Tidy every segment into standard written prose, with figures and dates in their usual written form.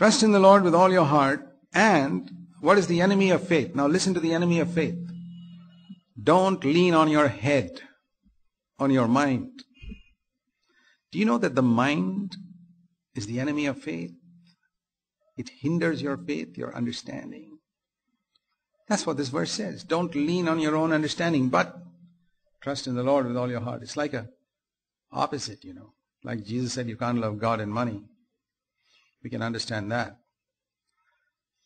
Trust in the Lord with all your heart. And what is the enemy of faith? Now listen to the enemy of faith. Don't lean on your head, on your mind. Do you know that the mind is the enemy of faith? It hinders your faith, your understanding. That's what this verse says. Don't lean on your own understanding, but trust in the Lord with all your heart. It's like a opposite, Like Jesus said, you can't love God and money. We can understand that.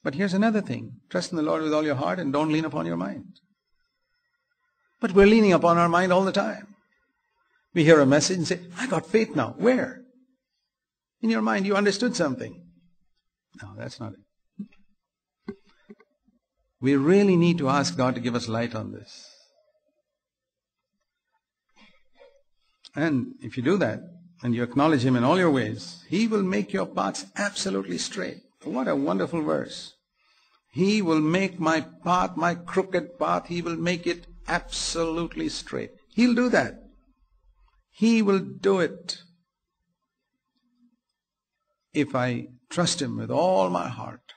But here's another thing. Trust in the Lord with all your heart and don't lean upon your mind. But we're leaning upon our mind all the time. We hear a message and say, I got faith now. Where? In your mind, you understood something. No, that's not it. We really need to ask God to give us light on this. And if you do that, and you acknowledge Him in all your ways, He will make your paths absolutely straight. What a wonderful verse. He will make my path, my crooked path, He will make it absolutely straight. He'll do that. He will do it. If I trust Him with all my heart.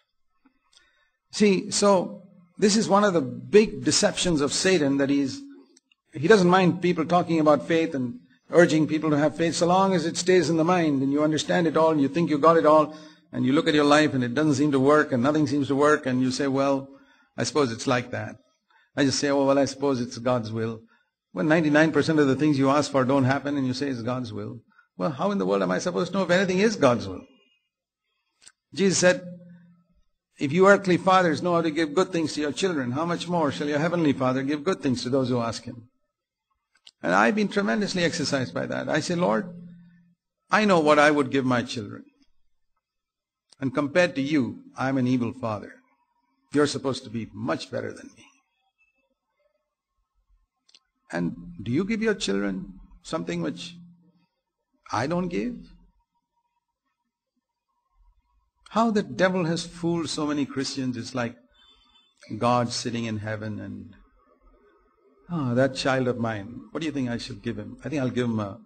See, so this is one of the big deceptions of Satan, that he doesn't mind people talking about faith and urging people to have faith, so long as it stays in the mind and you understand it all and you think you got it all, and you look at your life and it doesn't seem to work and nothing seems to work, and you say, well, I suppose it's like that. I just say, oh, well, I suppose it's God's will. When 99% of the things you ask for don't happen and you say it's God's will, well, how in the world am I supposed to know if anything is God's will? Jesus said, if you earthly fathers know how to give good things to your children, how much more shall your heavenly Father give good things to those who ask Him? And I've been tremendously exercised by that. I say, Lord, I know what I would give my children. And compared to you, I'm an evil father. You're supposed to be much better than me. And do you give your children something which I don't give? How the devil has fooled so many Christians. It's like God sitting in heaven and, that child of mine, what do you think I should give him? I think I'll give him a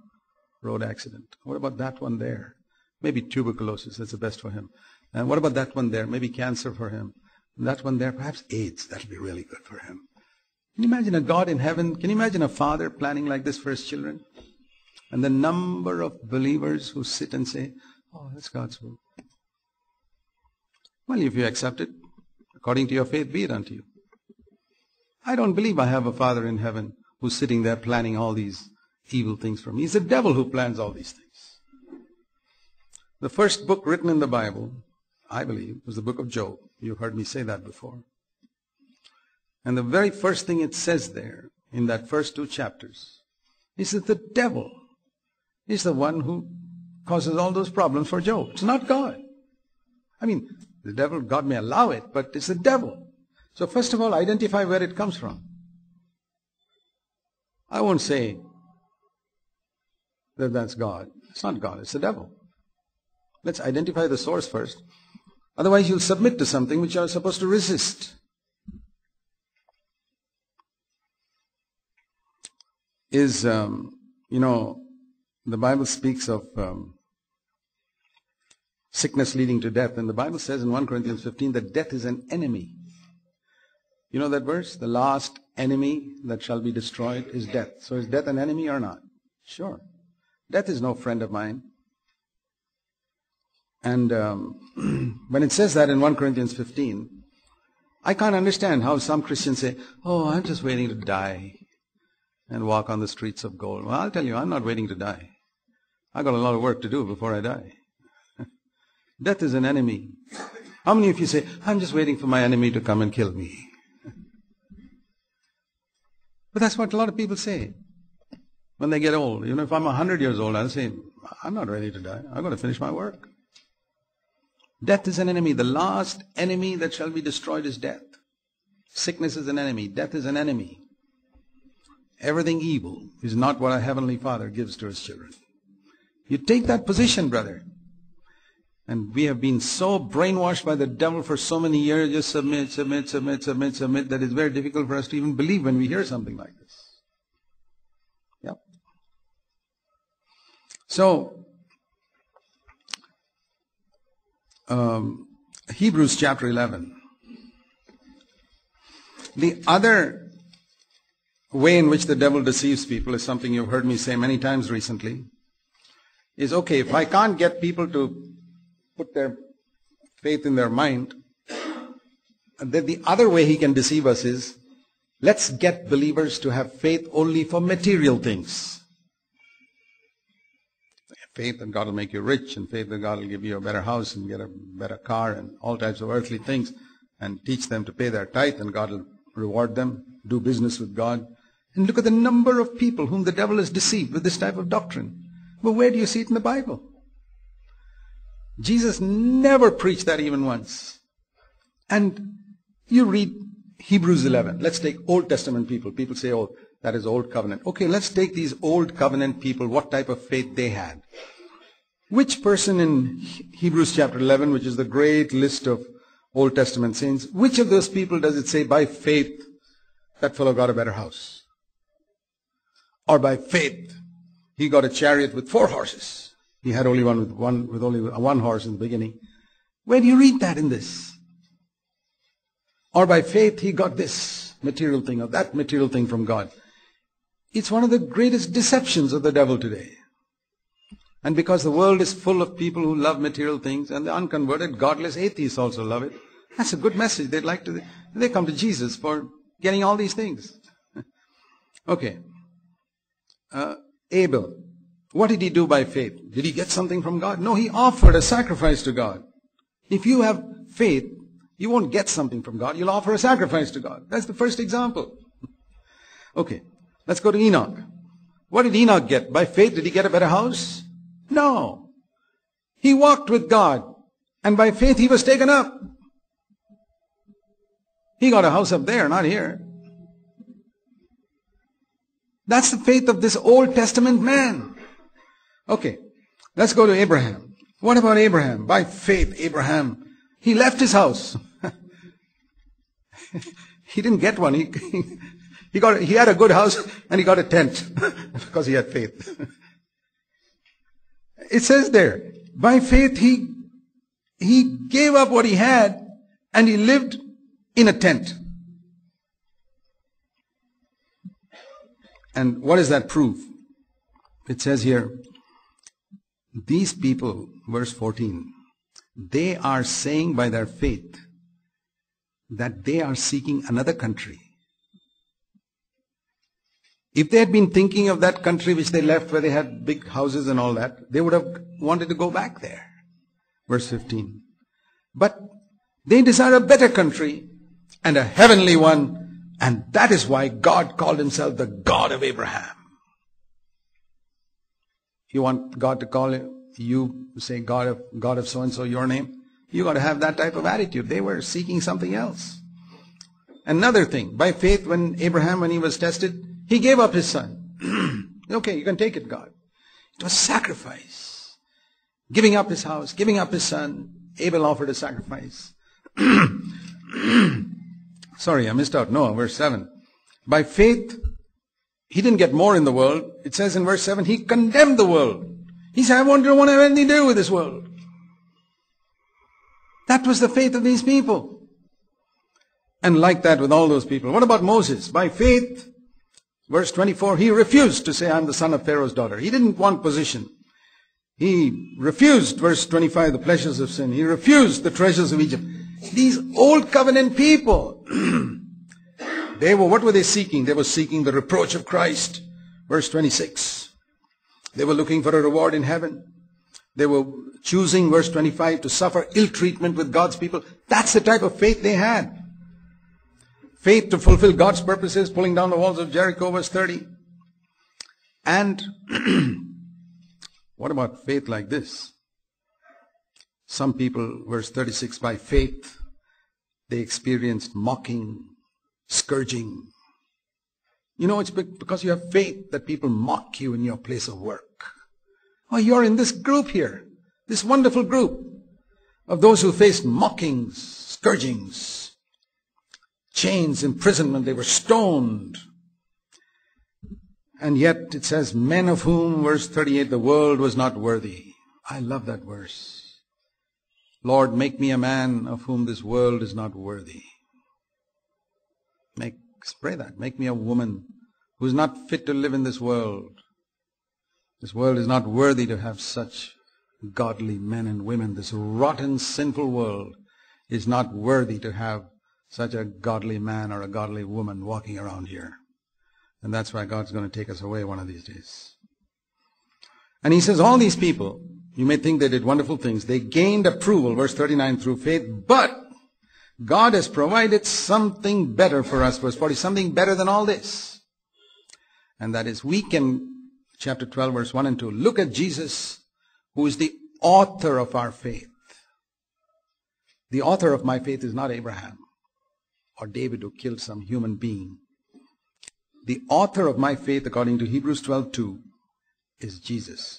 road accident. What about that one there? Maybe tuberculosis, that's the best for him. And what about that one there? Maybe cancer for him. And that one there, perhaps AIDS, that'll be really good for him. Can you imagine a God in heaven? Can you imagine a father planning like this for his children? And the number of believers who sit and say, oh, that's God's will. Well, if you accept it, according to your faith, be it unto you. I don't believe I have a Father in heaven who's sitting there planning all these evil things for me. It's the devil who plans all these things. The first book written in the Bible, I believe, was the book of Job. You've heard me say that before. And the very first thing it says there, in that first 2 chapters, is that the devil is the one who causes all those problems for Job. It's not God. I mean, the devil, God may allow it, but it's the devil. So first of all, identify where it comes from. I won't say that that's God. It's not God, it's the devil. Let's identify the source first. Otherwise, you'll submit to something which you are supposed to resist. The Bible speaks of sickness leading to death. And the Bible says in 1 Corinthians 15 that death is an enemy. You know that verse? The last enemy that shall be destroyed is death. So is death an enemy or not? Sure. Death is no friend of mine. And when it says that in 1 Corinthians 15, I can't understand how some Christians say, oh, I'm just waiting to die and walk on the streets of gold. Well, I'll tell you, I'm not waiting to die. I've got a lot of work to do before I die. Death is an enemy. How many of you say, I'm just waiting for my enemy to come and kill me? But that's what a lot of people say when they get old. If I'm 100 years old, I'll say, I'm not ready to die. I'm going to finish my work. Death is an enemy. The last enemy that shall be destroyed is death. Sickness is an enemy. Death is an enemy. Everything evil is not what our Heavenly Father gives to His children. You take that position, brother. And we have been so brainwashed by the devil for so many years, just submit, that it's very difficult for us to even believe when we hear something like this. Yep. So, Hebrews chapter 11. The other way in which the devil deceives people is something you've heard me say many times recently. Is okay, if I can't get people to put their faith in their mind, then the other way he can deceive us is, let's get believers to have faith only for material things. Faith that God will make you rich, and faith that God will give you a better house and get a better car and all types of earthly things, and teach them to pay their tithe and God will reward them, do business with God. And look at the number of people whom the devil has deceived with this type of doctrine. But where do you see it in the Bible? Jesus never preached that even once. And you read Hebrews 11. Let's take Old Testament people. People say, oh, that is Old Covenant. Okay, let's take these Old Covenant people, what type of faith they had. Which person in Hebrews chapter 11, which is the great list of Old Testament saints, which of those people does it say, by faith, that fellow got a better house? Or by faith, he got a chariot with 4 horses. He had only one with only one horse in the beginning. Where do you read that in this? Or by faith, he got this material thing or that material thing from God. It's one of the greatest deceptions of the devil today. And because the world is full of people who love material things, and the unconverted, godless atheists also love it, that's a good message. They come to Jesus for getting all these things. Okay. Abel. What did he do by faith? Did he get something from God? No, he offered a sacrifice to God. If you have faith, you won't get something from God. You'll offer a sacrifice to God. That's the first example. Okay. Let's go to Enoch. What did Enoch get? By faith, did he get a better house? No. He walked with God, and by faith he was taken up. He got a house up there, not here. That's the faith of this Old Testament man. Okay, let's go to Abraham. What about Abraham? By faith, Abraham, he left his house. He didn't get one. He had a good house and he got a tent because he had faith. It says there, by faith he gave up what he had and he lived in a tent. And what does that prove? It says here, these people, verse 14, they are saying by their faith that they are seeking another country. If they had been thinking of that country which they left where they had big houses and all that, they would have wanted to go back there. Verse 15. But they desire a better country and a heavenly one, and that is why God called himself the God of Abraham. You want God to call you, say God of so-and-so, your name? You got to have that type of attitude. They were seeking something else. Another thing, by faith when he was tested, he gave up his son. Okay, you can take it, God. It was sacrifice. Giving up his house, giving up his son. Abel offered a sacrifice. Sorry, I missed out. Noah, verse 7. By faith, he didn't get more in the world. It says in verse 7, he condemned the world. He said, I don't want to have anything to do with this world. That was the faith of these people. And like that with all those people. What about Moses? By faith, verse 24, he refused to say, I'm the son of Pharaoh's daughter. He didn't want position. He refused, verse 25, the pleasures of sin. He refused the treasures of Egypt. These old covenant people, what were they seeking? They were seeking the reproach of Christ. Verse 26. They were looking for a reward in heaven. They were choosing, verse 25, to suffer ill treatment with God's people. That's the type of faith they had. Faith to fulfill God's purposes, pulling down the walls of Jericho, verse 30. And what about faith like this? Some people, verse 36, by faith, they experienced mocking, scourging. You know, it's because you have faith that people mock you in your place of work. Oh, you're in this group here, this wonderful group of those who faced mockings, scourgings, chains, imprisonment. They were stoned. And yet it says, men of whom, verse 38, the world was not worthy. I love that verse. Lord, make me a man of whom this world is not worthy. Pray that. Make me a woman who is not fit to live in this world. This world is not worthy to have such godly men and women. This rotten, sinful world is not worthy to have such a godly man or a godly woman walking around here. And that's why God's going to take us away one of these days. And he says, all these people, you may think they did wonderful things. They gained approval, verse 39, through faith, but God has provided something better for us, verse 40, something better than all this. And that is, we can, chapter 12, verse 1 and 2, look at Jesus, who is the author of our faith. The author of my faith is not Abraham or David, who killed some human being. The author of my faith, according to Hebrews 12:2, is Jesus.